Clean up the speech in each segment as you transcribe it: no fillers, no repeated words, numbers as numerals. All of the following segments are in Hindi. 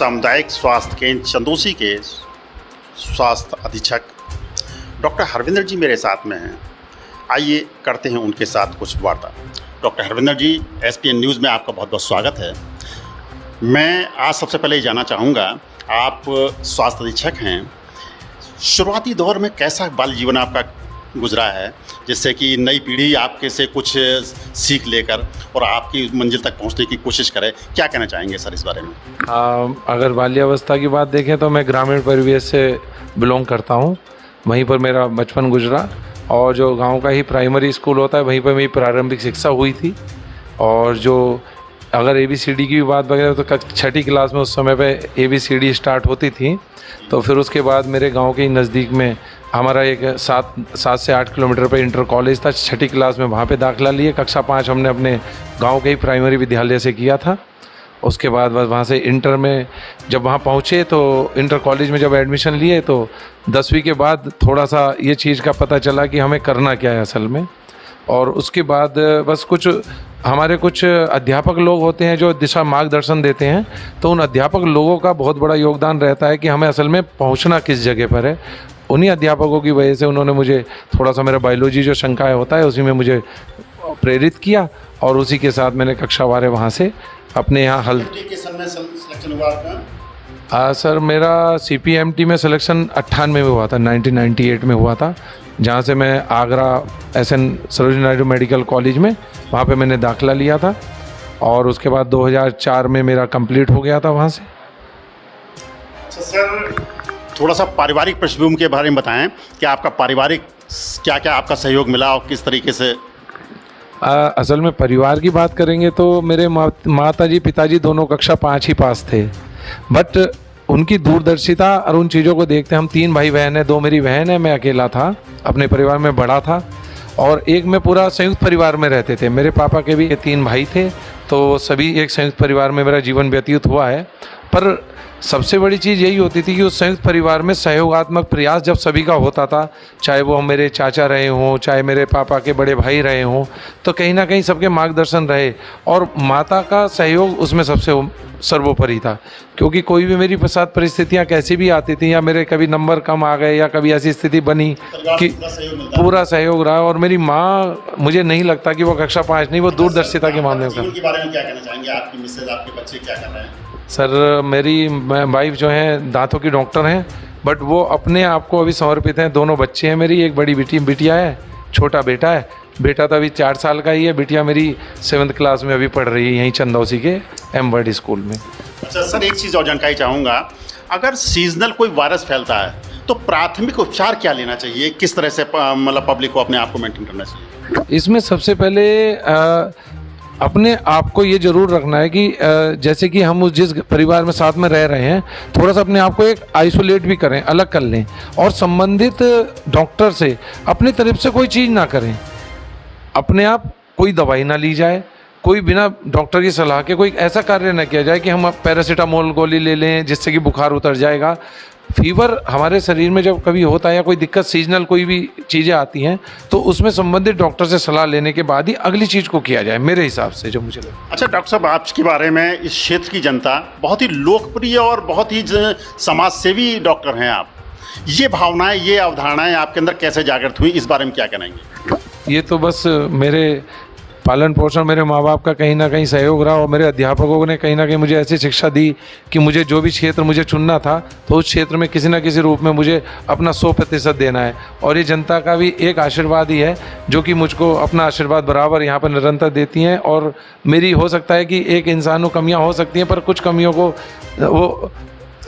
सामुदायिक स्वास्थ्य केंद्र चंदौसी के स्वास्थ्य अधीक्षक डॉक्टर हरविंदर जी मेरे साथ में हैं। आइए करते हैं उनके साथ कुछ वार्ता। डॉक्टर हरविंदर जी, एसपीएन न्यूज़ में आपका बहुत बहुत स्वागत है। मैं आज सबसे पहले ये जानना चाहूँगा, आप स्वास्थ्य अधीक्षक हैं, शुरुआती दौर में कैसा बाल जीवन आपका गुजरा है, जिससे कि नई पीढ़ी आपके से कुछ सीख लेकर और आपकी मंजिल तक पहुंचने की कोशिश करे? क्या कहना चाहेंगे सर इस बारे में? अगर बाल्यावस्था की बात देखें तो मैं ग्रामीण परिवेश से बिलोंग करता हूं। वहीं पर मेरा बचपन गुजरा और जो गांव का ही प्राइमरी स्कूल होता है वहीं पर मेरी प्रारंभिक शिक्षा हुई थी। और जो अगर ABCD की भी बात करें तो 6ठी क्लास में उस समय पे ABCD स्टार्ट होती थी। तो फिर उसके बाद मेरे गांव के नज़दीक में हमारा एक 7 से 8 किलोमीटर पर इंटर कॉलेज था। 6ठी क्लास में वहाँ पे दाखिला लिए। कक्षा 5 हमने अपने गांव के ही प्राइमरी विद्यालय से किया था। उसके बाद बस वहाँ से इंटर में जब वहाँ पहुँचे तो इंटर कॉलेज में जब एडमिशन लिए तो 10वीं के बाद थोड़ा सा ये चीज़ का पता चला कि हमें करना क्या है असल में। और उसके बाद बस हमारे कुछ अध्यापक लोग होते हैं जो दिशा मार्गदर्शन देते हैं, तो उन अध्यापक लोगों का बहुत बड़ा योगदान रहता है कि हमें असल में पहुंचना किस जगह पर है। उन्हीं अध्यापकों की वजह से उन्होंने मुझे थोड़ा सा मेरा बायोलॉजी जो शंकाएँ होता है उसी में मुझे प्रेरित किया और उसी के साथ मैंने कक्षावार वहाँ से अपने यहाँ सिलेक्शन हुआ आपका? सर मेरा CPMT में सिलेक्शन 98 में हुआ था, 1998 में हुआ था, जहाँ से मैं Agra SN Sarojini Naidu medical college में वहाँ पे मैंने दाखिला लिया था। और उसके बाद 2004 में मेरा कंप्लीट हो गया था वहाँ से। अच्छा सर, थोड़ा सा पारिवारिक पृष्ठभूमि के बारे में बताएं कि आपका पारिवारिक क्या क्या आपका सहयोग मिला और किस तरीके से? असल में परिवार की बात करेंगे तो मेरे माता जी पिताजी दोनों कक्षा 5 ही पास थे, बट उनकी दूरदर्शिता और उन चीज़ों को देखते हम 3 भाई बहन हैं, 2 मेरी बहन है, मैं अकेला था, अपने परिवार में बड़ा था। और एक में पूरा संयुक्त परिवार में रहते थे। मेरे पापा के भी 3 भाई थे, तो सभी एक संयुक्त परिवार में मेरा जीवन व्यतीत हुआ है। पर सबसे बड़ी चीज़ यही होती थी कि उस संयुक्त परिवार में सहयोगात्मक प्रयास जब सभी का होता था, चाहे वो मेरे चाचा रहे हों, चाहे मेरे पापा के बड़े भाई रहे हों, तो कहीं ना कहीं सबके मार्गदर्शन रहे और माता का सहयोग उसमें सबसे सर्वोपरि था। क्योंकि कोई भी मेरी साथ परिस्थितियां कैसी भी आती थी या मेरे कभी नंबर कम आ गए या कभी ऐसी स्थिति बनी कि पूरा सहयोग रहा। और मेरी माँ, मुझे नहीं लगता कि वो कक्षा 5 नहीं, वो दूरदर्शिता के मामले में। उनके बारे में क्या कहना चाहेंगे? आपकी मिसेज, आपके बच्चे क्या कर रहे हैं? सर मेरी वाइफ जो है दांतों की डॉक्टर हैं, बट वो अपने आप को अभी समर्पित हैं। दोनों बच्चे हैं मेरी, एक बड़ी बिटिया है, छोटा बेटा है। बेटा तो अभी 4 साल का ही है, बिटिया मेरी 7th क्लास में अभी पढ़ रही है यहीं चंदौसी के M-Word स्कूल में। अच्छा सर, एक चीज़ और जानकारी चाहूँगा, अगर सीजनल कोई वायरस फैलता है तो प्राथमिक उपचार क्या लेना चाहिए? किस तरह से मतलब पब्लिक को अपने आप को मेंटेन करना चाहिए? इसमें सबसे पहले अपने आप को ये जरूर रखना है कि जैसे कि हम जिस परिवार में साथ में रह रहे हैं, थोड़ा सा अपने आप को एक आइसोलेट भी करें, अलग कर लें और संबंधित डॉक्टर से अपनी तरफ से कोई चीज़ ना करें। अपने आप कोई दवाई ना ली जाए, कोई बिना डॉक्टर की सलाह के कोई ऐसा कार्य ना किया जाए कि हम पैरासीटामोल गोली ले लें जिससे कि बुखार उतर जाएगा। फीवर हमारे शरीर में जब कभी होता है या कोई दिक्कत सीजनल कोई भी चीज़ें आती हैं तो उसमें संबंधित डॉक्टर से सलाह लेने के बाद ही अगली चीज़ को किया जाए, मेरे हिसाब से जो मुझे लगता है। अच्छा डॉक्टर साहब, आपके बारे में इस क्षेत्र की जनता बहुत ही लोकप्रिय और बहुत ही समाजसेवी डॉक्टर हैं आप। ये भावनाएं, ये अवधारणाएं आपके अंदर कैसे जागृत हुई, इस बारे में क्या कहेंगे? ये तो बस मेरे पालन पोषण, मेरे माँ बाप का कहीं ना कहीं सहयोग रहा और मेरे अध्यापकों ने कहीं ना कहीं मुझे ऐसी शिक्षा दी कि मुझे जो भी क्षेत्र मुझे चुनना था तो उस क्षेत्र में किसी न किसी रूप में मुझे अपना 100% देना है। और ये जनता का भी एक आशीर्वाद ही है जो कि मुझको अपना आशीर्वाद बराबर यहाँ पर निरंतर देती हैं। और मेरी हो सकता है कि एक इंसान को कमियाँ हो सकती हैं, पर कुछ कमियों को वो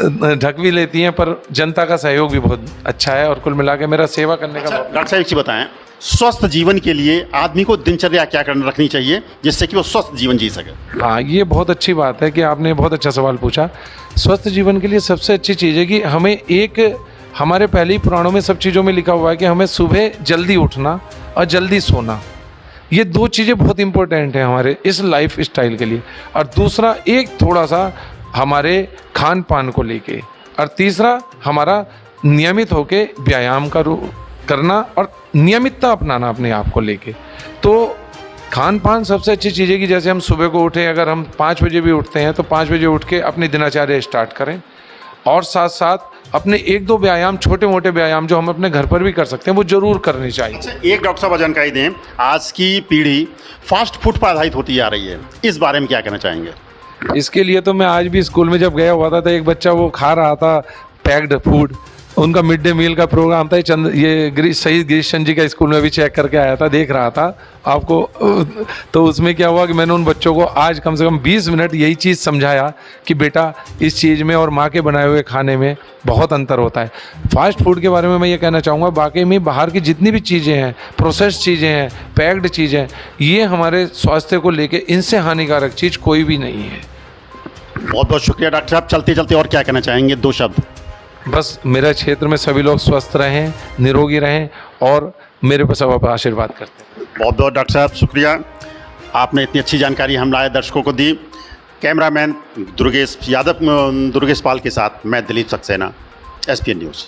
ढक भी लेती हैं, पर जनता का सहयोग भी बहुत अच्छा है और कुल मिला के मेरा सेवा करने का। डॉक्टर साहब एक चीज़ बताएं, स्वस्थ जीवन के लिए आदमी को दिनचर्या क्या रखनी चाहिए जिससे कि वो स्वस्थ जीवन जी सके? हाँ, ये बहुत अच्छी बात है कि आपने बहुत अच्छा सवाल पूछा। स्वस्थ जीवन के लिए सबसे अच्छी चीज़ है कि हमें हमारे पहले ही पुराणों में सब चीज़ों में लिखा हुआ है कि हमें सुबह जल्दी उठना और जल्दी सोना, ये 2 चीज़ें बहुत इंपॉर्टेंट हैं हमारे इस लाइफ स्टाइल के लिए। और दूसरा एक थोड़ा सा हमारे खान पान को लेके, और तीसरा हमारा नियमित होके व्यायाम करना और नियमितता अपनाना अपने आप को लेके। तो खान पान सबसे अच्छी चीज़ है कि जैसे हम सुबह को उठें, अगर हम 5 बजे भी उठते हैं तो 5 बजे उठ के अपनी दिनचर्या स्टार्ट करें, और साथ साथ अपने 1-2 व्यायाम, छोटे मोटे व्यायाम जो हम अपने घर पर भी कर सकते हैं, वो ज़रूर करनी चाहिए। अच्छा, एक डॉक्टर साहब जानकारी दें, आज की पीढ़ी फास्ट फूड पर आधारित होती जा रही है, इस बारे में क्या कहना चाहेंगे? इसके लिए तो मैं आज भी स्कूल में जब गया हुआ था तो एक बच्चा वो खा रहा था पैक्ड फूड, उनका मिड डे मील का प्रोग्राम था। ये शहीद गिरीश चंद जी का स्कूल में भी चेक करके आया था, देख रहा था आपको। तो उसमें क्या हुआ कि मैंने उन बच्चों को आज कम से कम 20 मिनट यही चीज़ समझाया कि बेटा इस चीज़ में और माँ के बनाए हुए खाने में बहुत अंतर होता है। फास्ट फूड के बारे में मैं ये कहना चाहूँगा, वाकई में बाहर की जितनी भी चीज़ें हैं, प्रोसेस्ड चीज़ें हैं, पैक्ड चीज़ें हैं, ये हमारे स्वास्थ्य को लेके इनसे हानिकारक चीज़ कोई भी नहीं है। बहुत बहुत शुक्रिया डॉक्टर साहब। चलते चलते और क्या कहना चाहेंगे, 2 शब्द? बस मेरे क्षेत्र में सभी लोग स्वस्थ रहें, निरोगी रहें और मेरे पर सब आशीर्वाद करते हैं। बहुत बहुत डॉक्टर साहब शुक्रिया, आपने इतनी अच्छी जानकारी हम लाए दर्शकों को दी। कैमरामैन दुर्गेश पाल के साथ मैं दिलीप सक्सेना, SPN न्यूज़।